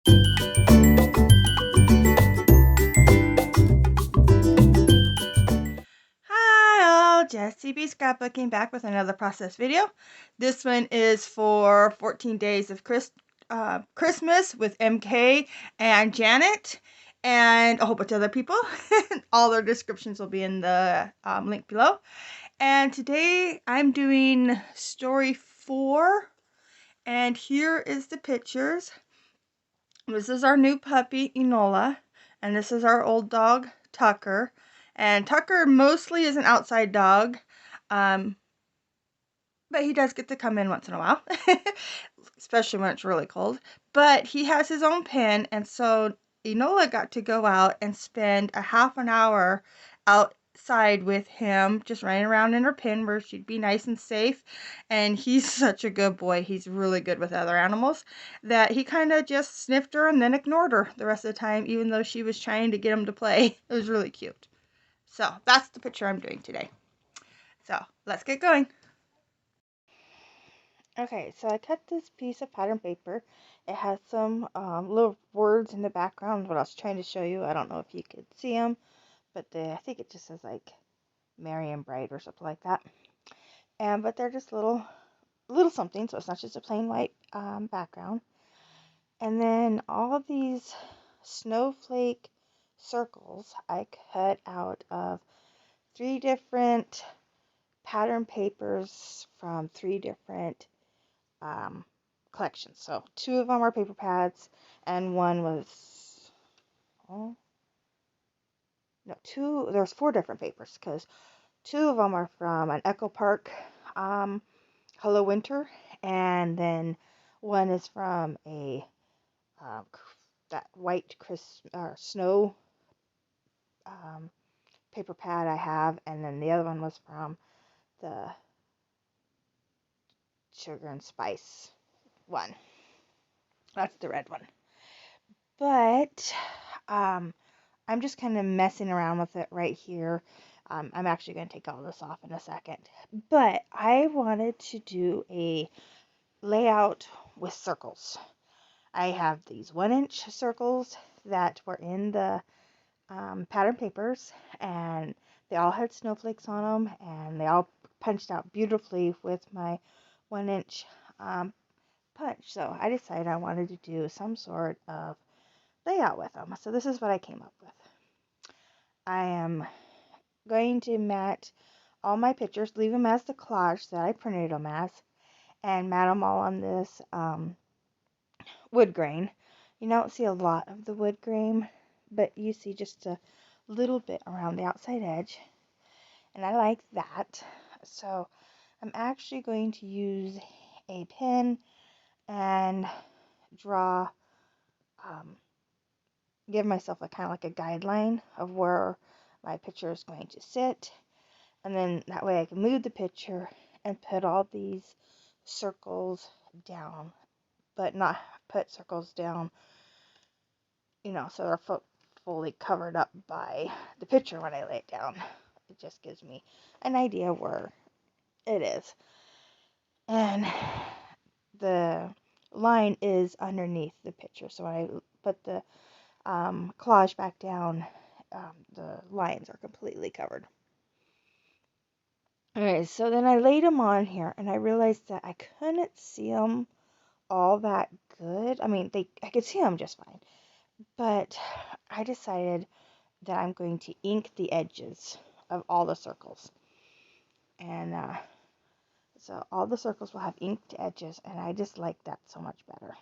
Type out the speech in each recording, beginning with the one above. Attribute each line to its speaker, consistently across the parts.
Speaker 1: Hi all, Jessie B Scrapbooking back with another process video. This one is for 14 Days of Christmas with MK and Janet and a whole bunch of other people. All their descriptions will be in the link below. And today I'm doing story 4, and here is the pictures. This is our new puppy, Enola, and this is our old dog, Tucker. And Tucker mostly is an outside dog, um, but he does get to come in once in a while, especially when it's really cold. But he has his own pen, and so Enola got to go out and spend a half an hour outside with him, just running around in her pen where she'd be nice and safe. And he's such a good boy. He's really good with other animals that he kind of just sniffed her and then ignored her the rest of the time, even though she was trying to get him to play. It was really cute. So that's the picture I'm doing today. So let's get going. Okay, so I cut this piece of pattern paper. It has some little words in the background. What I was trying to show you, I don't know if you could see them, but I think it just says like Merry and Bright or something like that. But they're just little something, so it's not just a plain white background. And then all of these snowflake circles I cut out of 3 different pattern papers from 3 different um, collections. So 2 of them are paper pads, and one was, oh, no, 2, there's 4 different papers, because 2 of them are from an Echo Park Hello Winter, and then one is from a um, that white snow um, paper pad I have, and then the other one was from the Sugar and Spice one. That's the red one. But I'm just kind of messing around with it right here. I'm actually going to take all this off in a second. But I wanted to do a layout with circles. I have these 1-inch circles that were in the pattern papers, and they all had snowflakes on them, and they all punched out beautifully with my 1-inch punch. So I decided I wanted to do some sort of layout with them. So this is what I came up with. I am going to mat all my pictures, leave them as the collage that I printed them as, and mat them all on this wood grain. You don't see a lot of the wood grain, but you see just a little bit around the outside edge, and I like that. So I'm actually going to use a pen and draw, um, give myself a kind of like a guideline of where my picture is going to sit, and then that way I can move the picture and put all these circles down, but not put circles down, so they're fully covered up by the picture when I lay it down. It just gives me an idea where it is. And the line is underneath the picture, so when I put the collage back down, the lines are completely covered. Okay, so then I laid them on here, and I realized that I couldn't see them all that good. I mean, I could see them just fine, but I decided that I'm going to ink the edges of all the circles. And so all the circles will have inked edges, and I just like that so much better.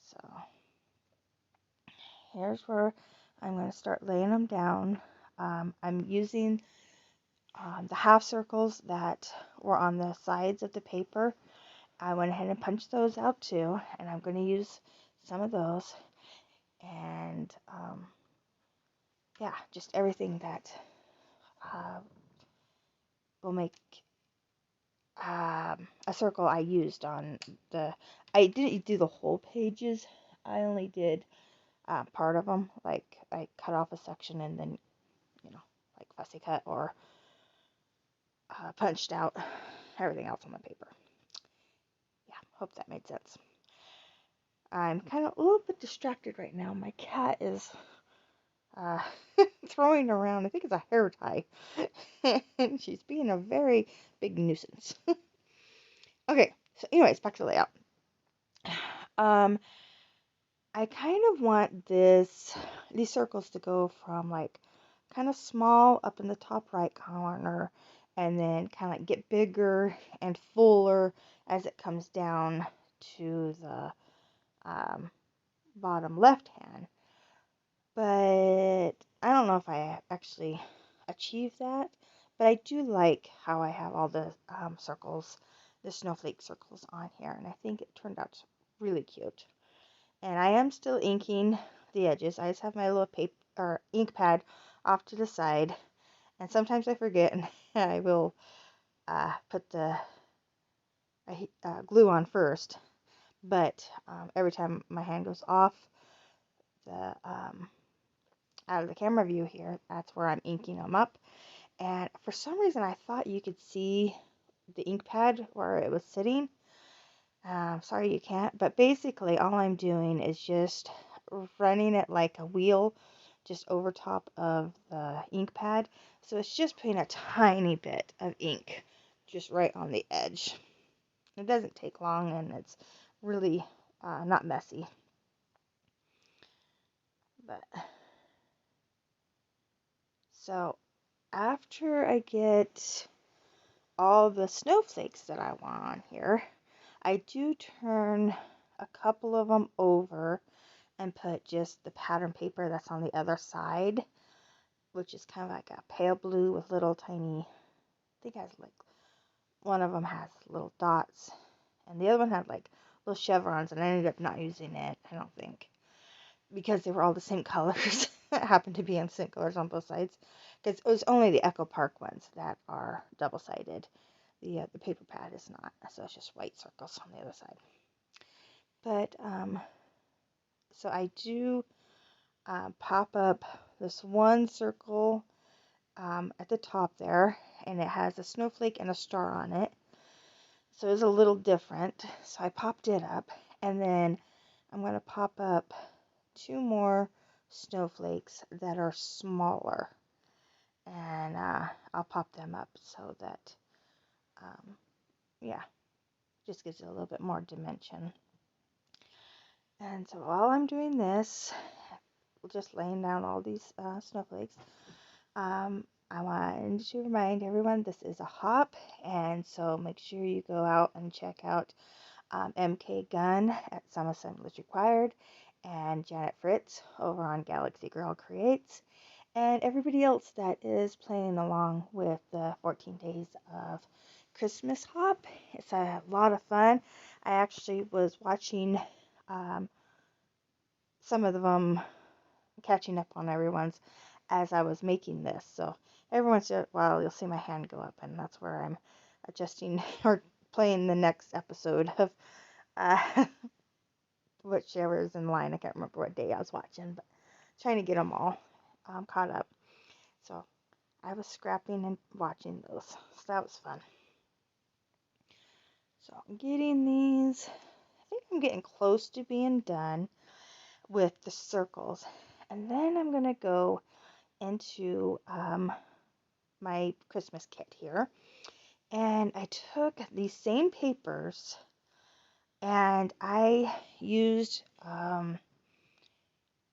Speaker 1: So here's where I'm going to start laying them down. I'm using the half circles that were on the sides of the paper. I went ahead and punched those out too, and I'm going to use some of those. And yeah, just everything that will make a circle I used on I didn't do the whole pages. I only did part of them. Like I cut off a section and then, like fussy cut or punched out everything else on the paper. Yeah, hope that made sense. I'm kind of a little bit distracted right now. My cat is uh, throwing around, I think it's a hair tie, and she's being a very big nuisance. Okay, so anyways, back to the layout. Um, I kind of want these circles to go from like kind of small up in the top right corner and then kind of like get bigger and fuller as it comes down to the um, bottom left hand. But I don't know if I actually achieved that. But I do like how I have all the circles, the snowflake circles on here. And I think it turned out really cute. And I am still inking the edges. I just have my little paper or ink pad off to the side. And sometimes I forget and I will put the glue on first. But every time my hand goes off the out of the camera view here, that's where I'm inking them up. And for some reason, I thought you could see the ink pad where it was sitting. Sorry you can't, but basically all I'm doing is just running it like a wheel just over top of the ink pad. So it's just putting a tiny bit of ink just right on the edge. It doesn't take long and it's really not messy. But so after I get all the snowflakes that I want on here, I do turn a couple of them over and put just the pattern paper that's on the other side, which is kind of like a pale blue with little tiny, I think it has like, one of them has little dots, and the other one had like little chevrons, and I ended up not using it, I don't think, because they were all the same colors. It happened to be in the same colors on both sides, because it was only the Echo Park ones that are double-sided. The paper pad is not, so it's just white circles on the other side. But, so I do pop up this one circle at the top there, and it has a snowflake and a star on it. So it's a little different. So I popped it up, and then I'm going to pop up two more snowflakes that are smaller. And I'll pop them up so that, yeah, just gives it a little bit more dimension. And so while I'm doing this, just laying down all these snowflakes, I wanted to remind everyone this is a hop, and so make sure you go out and check out MK Gunn at Some Assemblies Required and Janet Fritz over on Galaxy Girl Creates, and everybody else that is playing along with the 14 days of Christmas hop. It's a lot of fun. I actually was watching some of them, catching up on everyone's as I was making this. So every once in a while you'll see my hand go up, and that's where I'm adjusting or playing the next episode of uh, whichever is in line. I can't remember what day I was watching, but trying to get them all caught up. So I was scrapping and watching those. So that was fun. So I'm getting these. I think I'm getting close to being done with the circles. And then I'm going to go into my Christmas kit here. And I took these same papers and I used, I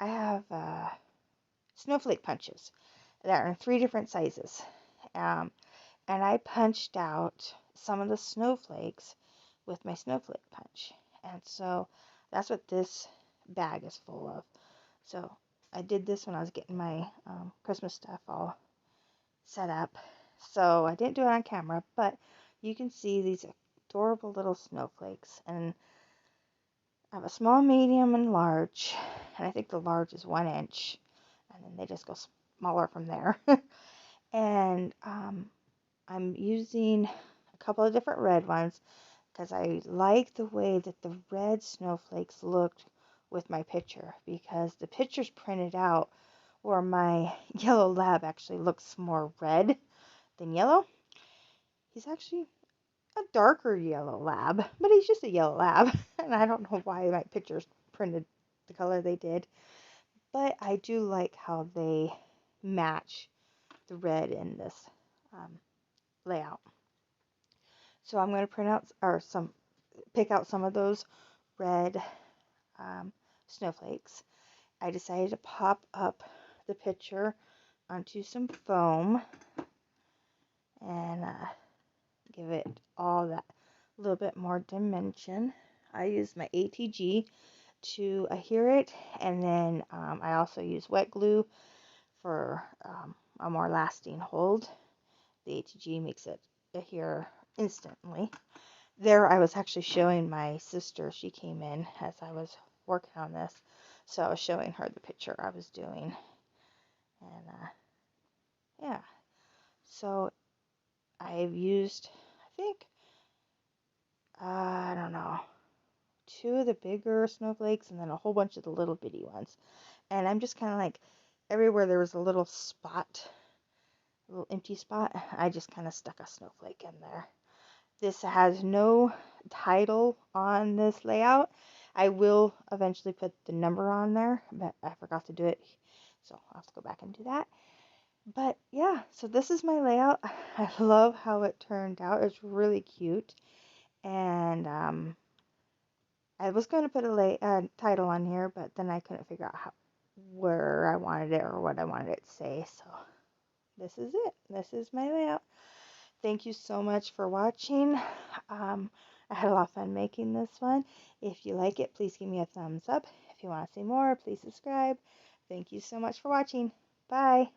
Speaker 1: have snowflake punches that are in 3 different sizes. Um, and I punched out some of the snowflakes with my snowflake punch. And so that's what this bag is full of. So I did this when I was getting my Christmas stuff all set up. So I didn't do it on camera, but you can see these adorable little snowflakes. And I have a small, medium, and large. And I think the large is 1 inch. And then they just go smaller from there. And I'm using a couple of different red ones because I like the way that the red snowflakes looked with my picture, because the picture's printed out where my yellow lab actually looks more red than yellow. He's actually a darker yellow lab, but he's just a yellow lab, and I don't know why my picture's printed the color they did. But I do like how they match the red in this layout. So I'm going to print out or pick out some of those red snowflakes. I decided to pop up the picture onto some foam and give it all that little bit more dimension. I use my ATG to adhere it, and then I also use wet glue for a more lasting hold. The ATG makes it adhere instantly. There I was actually showing my sister. She came in as I was working on this, so I was showing her the picture I was doing. And yeah, so I've used, I think, I don't know, 2 of the bigger snowflakes and then a whole bunch of the little bitty ones. And I'm just kind of like, everywhere there was a little spot, a little empty spot, I just kind of stuck a snowflake in there. This has no title on this layout. I will eventually put the number on there, but I forgot to do it, so I'll have to go back and do that. But yeah, so this is my layout. I love how it turned out. It's really cute. And I was going to put a title on here, but then I couldn't figure out where I wanted it or what I wanted it to say. So this is it. This is my layout. Thank you so much for watching. I had a lot of fun making this one. If you like it, please give me a thumbs up. If you want to see more, please subscribe. Thank you so much for watching. Bye.